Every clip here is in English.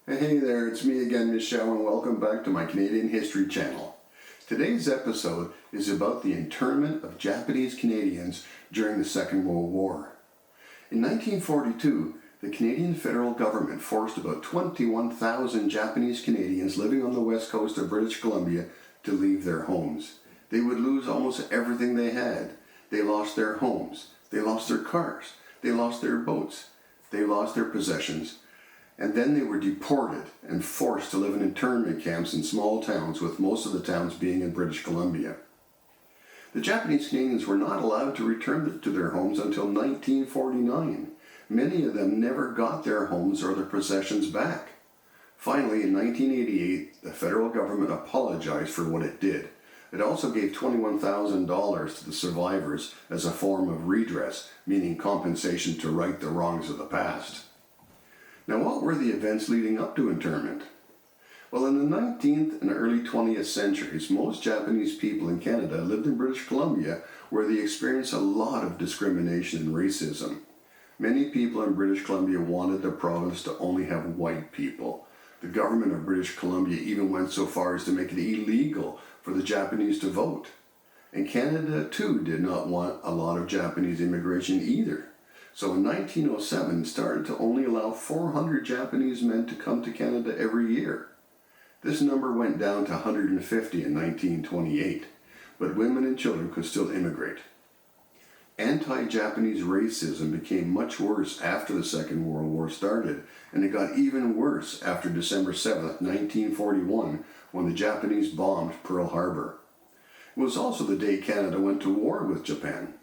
Hey there, it's me again, Michelle, and welcome back to my Canadian History channel. Today's episode is about the internment of Japanese Canadians during the Second World War. In 1942, the Canadian federal government forced about 21,000 Japanese Canadians living on the west coast of British Columbia to leave their homes. They would lose almost everything they had. They lost their homes, they lost their cars, they lost their boats, they lost their possessions, and then they were deported and forced to live in internment camps in small towns, with most of the towns being in British Columbia. The Japanese Canadians were not allowed to return to their homes until 1949. Many of them never got their homes or their possessions back. Finally, in 1988, the federal government apologized for what it did. It also gave $21,000 to the survivors as a form of redress, meaning compensation to right the wrongs of the past. Now, what were the events leading up to internment? Well, in the 19th and early 20th centuries, most Japanese people in Canada lived in British Columbia, where they experienced a lot of discrimination and racism. Many people in British Columbia wanted the province to only have white people. The government of British Columbia even went so far as to make it illegal for the Japanese to vote. And Canada, too, did not want a lot of Japanese immigration either. So in 1907, it started to only allow 400 Japanese men to come to Canada every year. This number went down to 150 in 1928, but women and children could still immigrate. Anti-Japanese racism became much worse after the Second World War started, and it got even worse after December 7, 1941, when the Japanese bombed Pearl Harbor. It was also the day Canada went to war with Japan.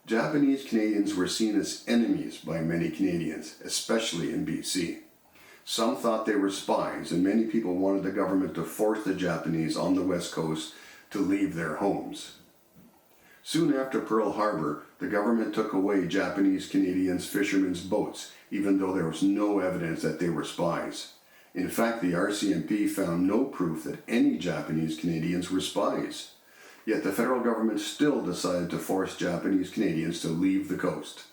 Japanese Canadians were seen as enemies by many Canadians, especially in BC. Some thought they were spies, and many people wanted the government to force the Japanese on the west coast to leave their homes. Soon after Pearl Harbor, the government took away Japanese Canadians' fishermen's boats, even though there was no evidence that they were spies. In fact, the RCMP found no proof that any Japanese Canadians were spies. Yet the federal government still decided to force Japanese Canadians to leave the coast.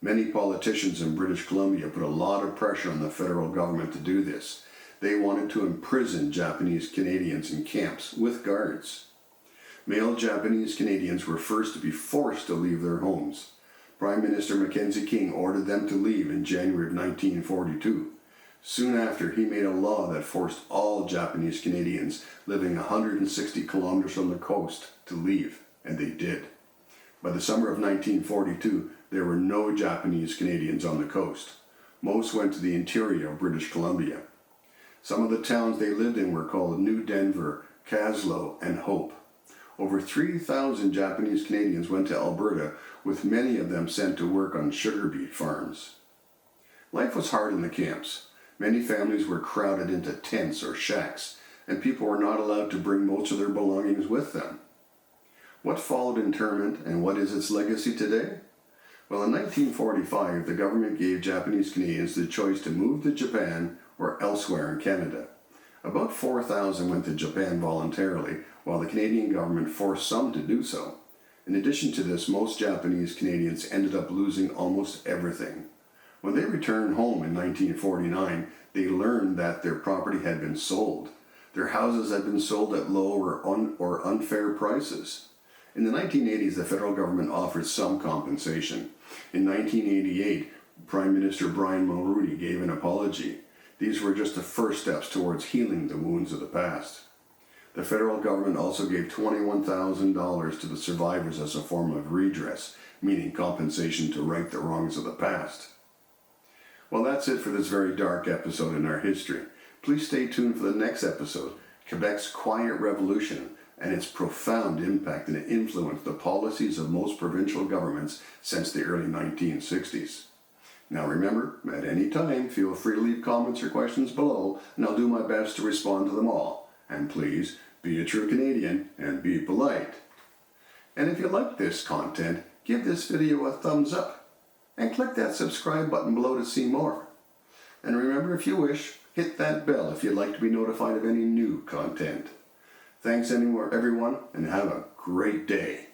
Many politicians in British Columbia put a lot of pressure on the federal government to do this. They wanted to imprison Japanese Canadians in camps with guards. Male Japanese Canadians were first to be forced to leave their homes. Prime Minister Mackenzie King ordered them to leave in January of 1942. Soon after, he made a law that forced all Japanese Canadians living 160 kilometers from the coast to leave, and they did. By the summer of 1942, there were no Japanese Canadians on the coast. Most went to the interior of British Columbia. Some of the towns they lived in were called New Denver, Caslow, and Hope. Over 3,000 Japanese Canadians went to Alberta, with many of them sent to work on sugar beet farms. Life was hard in the camps. Many families were crowded into tents or shacks, and people were not allowed to bring most of their belongings with them. What followed internment, and what is its legacy today? Well, in 1945, the government gave Japanese Canadians the choice to move to Japan or elsewhere in Canada. About 4,000 went to Japan voluntarily, while the Canadian government forced some to do so. In addition to this, most Japanese Canadians ended up losing almost everything. When they returned home in 1949, they learned that their property had been sold. Their houses had been sold at low or unfair prices. In the 1980s, the federal government offered some compensation. In 1988, Prime Minister Brian Mulroney gave an apology. These were just the first steps towards healing the wounds of the past. The federal government also gave $21,000 to the survivors as a form of redress, meaning compensation to right the wrongs of the past. Well, that's it for this very dark episode in our history. Please stay tuned for the next episode, Quebec's Quiet Revolution, and its profound impact and influence the policies of most provincial governments since the early 1960s. Now remember, at any time, feel free to leave comments or questions below, and I'll do my best to respond to them all. And please, be a true Canadian and be polite. And if you like this content, give this video a thumbs up. And click that subscribe button below to see more. And remember, if you wish, hit that bell if you'd like to be notified of any new content. Thanks everyone, and have a great day.